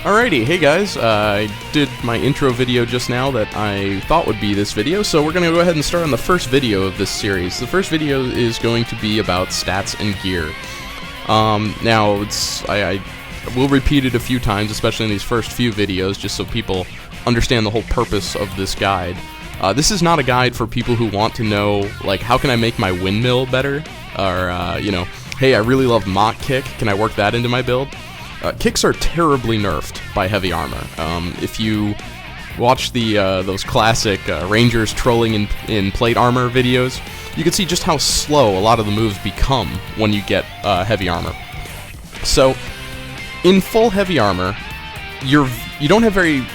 Alrighty, hey guys, I did my intro video just now that I thought would be this video, so we're going to go ahead and start on the first video of this series. The first video is going to be about stats and gear. Now, I will repeat it a few times, especially in these first few videos, just so people understand the whole purpose of this guide. This is not a guide for people who want to know, like, how can I make my windmill better? Or, you know, hey, I really love Mach Kick, can I work that into my build? Kicks are terribly nerfed by heavy armor. If you watch those classic Rangers trolling in plate armor videos, you can see just how slow a lot of the moves become when you get heavy armor. So, in full heavy armor, you don't have very,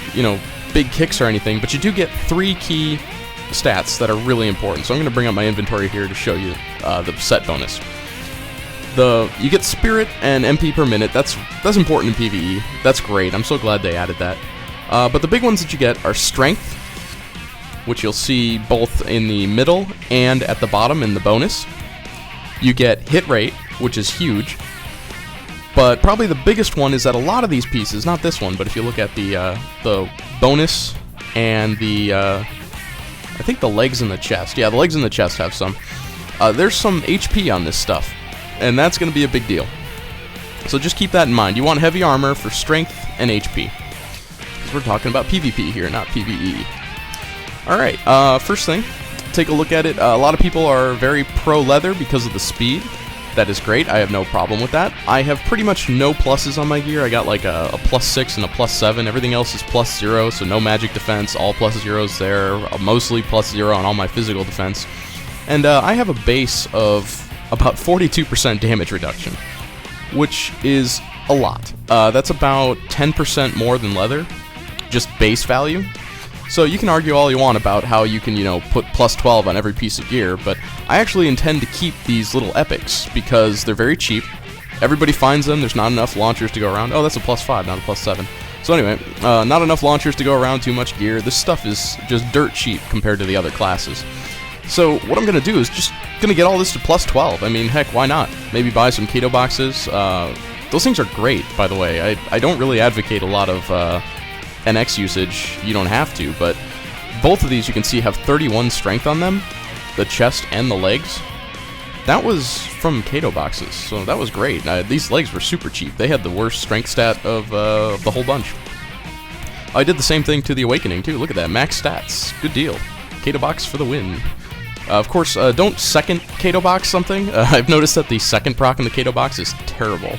big kicks or anything, but you do get 3 key stats that are really important. So I'm going to bring up my inventory here to show you the set bonus. You get Spirit and MP per minute. That's important in PvE. That's great. I'm so glad they added that. But the big ones that you get are Strength, which you'll see both in the middle and at the bottom in the bonus. You get Hit Rate, which is huge. But probably the biggest one is that a lot of these pieces, not this one, but if you look at the bonus and I think the legs and the chest. Yeah, the legs and the chest have some. There's some HP on this stuff, and that's going to be a big deal. So just keep that in mind. You want heavy armor for strength and HP. Because we're talking about PvP here, not PvE. Alright, first thing, take a look at it. A lot of people are very pro-leather because of the speed. That is great. I have no problem with that. I have pretty much no pluses on my gear. I got like a +6 and a +7. Everything else is +0, so no magic defense. All +0s there. Mostly +0 on all my physical defense. And I have a base of about 42% damage reduction, which is a lot. That's about 10% more than leather, just base value. So you can argue all you want about how you can, put +12 on every piece of gear, but I actually intend to keep these little epics because they're very cheap. Everybody finds them. There's not enough launchers to go around. Oh, that's a +5, not a +7. So anyway, not enough launchers to go around, too much gear. This stuff is just dirt cheap compared to the other classes. So what I'm going to do is just going to get all this to +12. I mean, heck, why not? Maybe buy some keto boxes. Those things are great, by the way. I don't really advocate a lot of NX usage. You don't have to, but both of these you can see have 31 strength on them, the chest and the legs. That was from keto boxes, so that was great. These legs were super cheap. They had the worst strength stat of the whole bunch. I did the same thing to the Awakening too. Look at that, max stats. Good deal. Keto box for the win. Of course, don't second keto box something. I've noticed that the second proc in the keto box is terrible.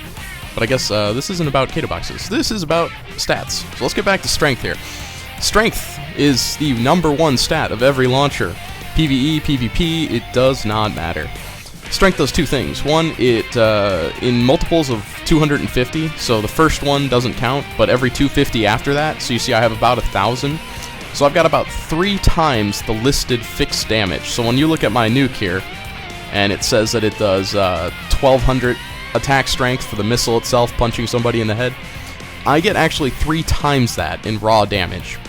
But I guess this isn't about keto boxes. This is about stats. So let's get back to strength here. Strength is the #1 stat of every launcher. PvE, PvP, it does not matter. Strength does 2 things. One, it in multiples of 250, so the first one doesn't count, but every 250 after that, so you see I have about 1,000. So I've got about 3 times the listed fixed damage. So when you look at my nuke here, and it says that it does 1,200 attack strength for the missile itself punching somebody in the head, I get actually 3 times that in raw damage.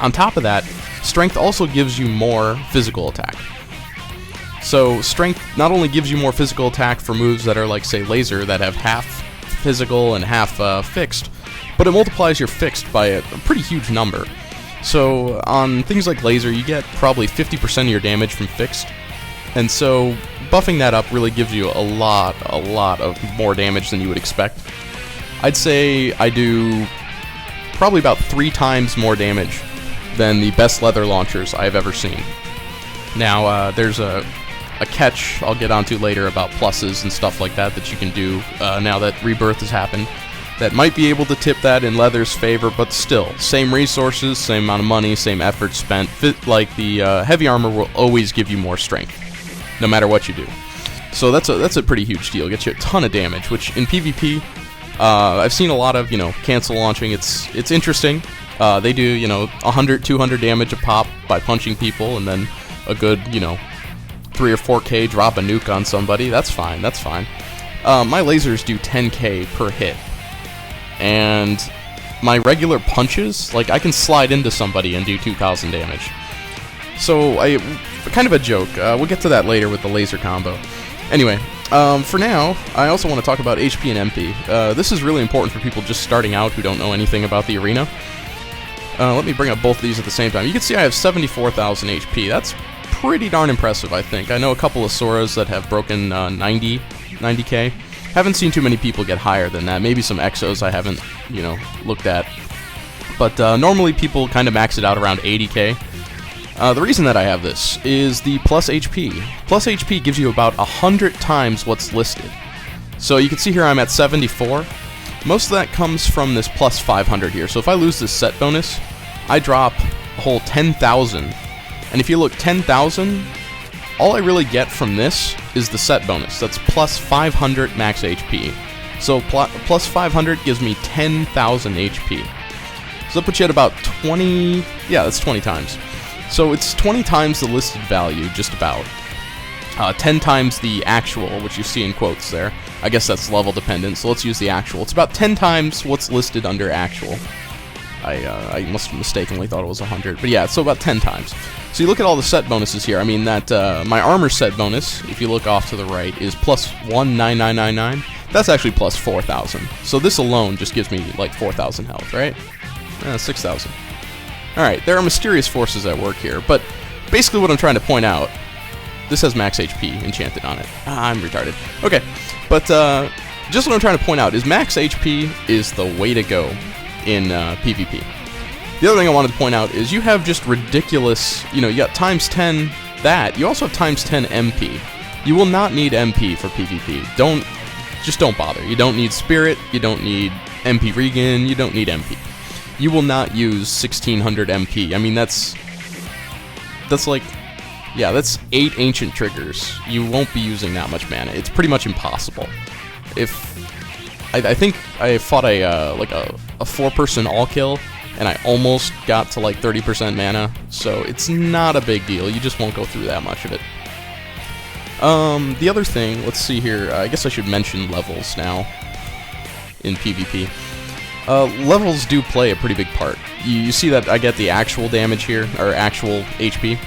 On top of that, strength also gives you more physical attack. So strength not only gives you more physical attack for moves that are like, say, laser, that have half physical and half fixed, but it multiplies your fixed by a pretty huge number. So on things like laser, you get probably 50% of your damage from fixed, and so buffing that up really gives you a lot of more damage than you would expect. I'd say I do probably about 3 times more damage than the best leather launchers I've ever seen. Now, there's a catch I'll get onto later about pluses and stuff like that you can do now that Rebirth has happened, that might be able to tip that in leather's favor, but still, same resources, same amount of money, same effort spent. Like the heavy armor will always give you more strength, no matter what you do. So that's a pretty huge deal. Gets you a ton of damage, which in PvP, I've seen a lot of, cancel launching. It's interesting. They do, 100, 200 damage a pop by punching people, and then a good, 3 or 4k drop a nuke on somebody. That's fine. My lasers do 10k per hit, and my regular punches, like, I can slide into somebody and do 2,000 damage. So kind of a joke. We'll get to that later with the laser combo. Anyway, For now, I also want to talk about HP and MP. This is really important for people just starting out who don't know anything about the arena. Let me bring up both of these at the same time. You can see I have 74,000 HP. That's pretty darn impressive, I think. I know a couple of Soras that have broken 90k. Haven't seen too many people get higher than that. Maybe some Exos I haven't, looked at. But normally people kind of max it out around 80k. The reason that I have this is the plus HP. Plus HP gives you about 100 times what's listed. So you can see here I'm at 74. Most of that comes from this plus 500 here. So if I lose this set bonus, I drop a whole 10,000. And if you look 10,000, all I really get from this is the set bonus. That's plus 500 max HP. So plus 500 gives me 10,000 HP. So that puts you at about 20, yeah, that's 20 times. So it's 20 times the listed value, just about. 10 times the actual, which you see in quotes there. I guess that's level dependent, so let's use the actual. It's about 10 times what's listed under actual. I must have mistakenly thought it was 100, but yeah, so about 10 times. So you look at all the set bonuses here. I mean, that my armor set bonus, if you look off to the right, is plus 19999. That's actually plus 4,000. So this alone just gives me like 4,000 health, right? 6,000. Alright, there are mysterious forces at work here, but basically what I'm trying to point out, this has max HP enchanted on it. I'm retarded. Okay, but just what I'm trying to point out is max HP is the way to go in PvP. The other thing I wanted to point out is you have just ridiculous, you got times 10 that. You also have times 10 MP. You will not need MP for PvP. Just don't bother. You don't need Spirit, you don't need MP Regen, you don't need MP. You will not use 1600 MP. I mean, that's like, yeah, that's 8 ancient triggers. You won't be using that much mana. It's pretty much impossible. I think I fought a 4-person all kill, and I almost got to like 30% mana, so it's not a big deal. You just won't go through that much of it. The other thing, let's see here. I guess I should mention levels now in PvP. Levels do play a pretty big part. You see that I get the actual damage here, or actual HP.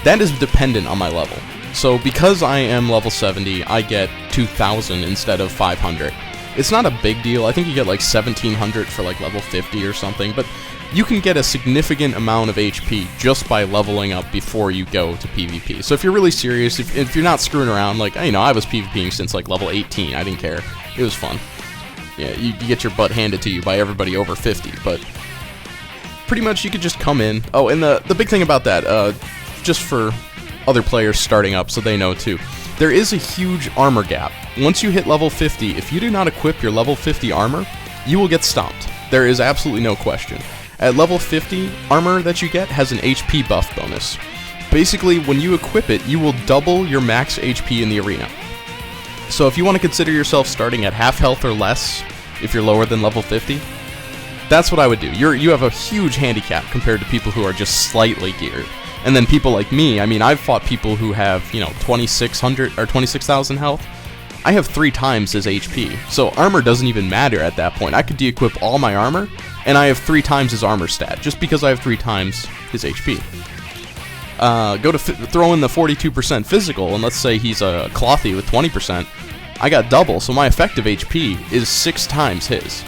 That is dependent on my level. So because I am level 70, I get 2,000 instead of 500. It's not a big deal. I think you get like 1,700 for like level 50 or something, but you can get a significant amount of HP just by leveling up before you go to PvP. So if you're really serious, if you're not screwing around, like, I was PvPing since like level 18. I didn't care. It was fun. Yeah, you get your butt handed to you by everybody over 50, but pretty much you could just come in. Oh, and the big thing about that, just for other players starting up so they know too, there is a huge armor gap. Once you hit level 50, if you do not equip your level 50 armor, you will get stomped. There is absolutely no question. At level 50, armor that you get has an HP buff bonus. Basically, when you equip it, you will double your max HP in the arena. So if you want to consider yourself starting at half health or less, if you're lower than level 50, that's what I would do. You have a huge handicap compared to people who are just slightly geared. And then people like me, I mean, I've fought people who have, 2,600 or 26,000 health. I have 3 times his HP, so armor doesn't even matter at that point. I could de-equip all my armor, and I have 3 times his armor stat, just because I have 3 times his HP. Go to throw in the 42% physical, and let's say he's a clothy with 20%. I got double, so my effective HP is 6 times his.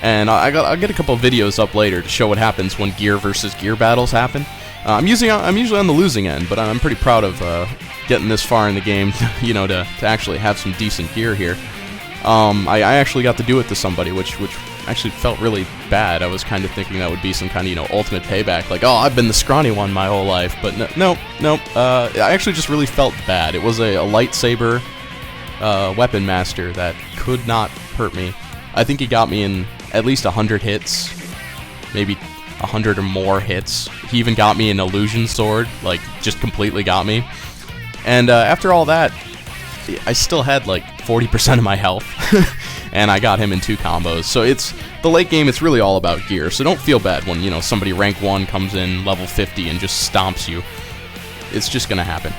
And I'll get a couple of videos up later to show what happens when gear versus gear battles happen. I'm usually on the losing end, but I'm pretty proud of getting this far in the game, to actually have some decent gear here. I actually got to do it to somebody, which actually felt really bad. I was kind of thinking that would be some kind of, ultimate payback, like, oh, I've been the scrawny one my whole life, but no. I actually just really felt bad. It was a lightsaber weapon master that could not hurt me. I think he got me in at least 100 hits, maybe 100 or more hits. He even got me an illusion sword, like, just completely got me. And after all that, I still had like 40% of my health, and I got him in 2 combos. So it's the late game. It's really all about gear. So don't feel bad when somebody rank 1 comes in level 50 and just stomps you. It's just gonna happen.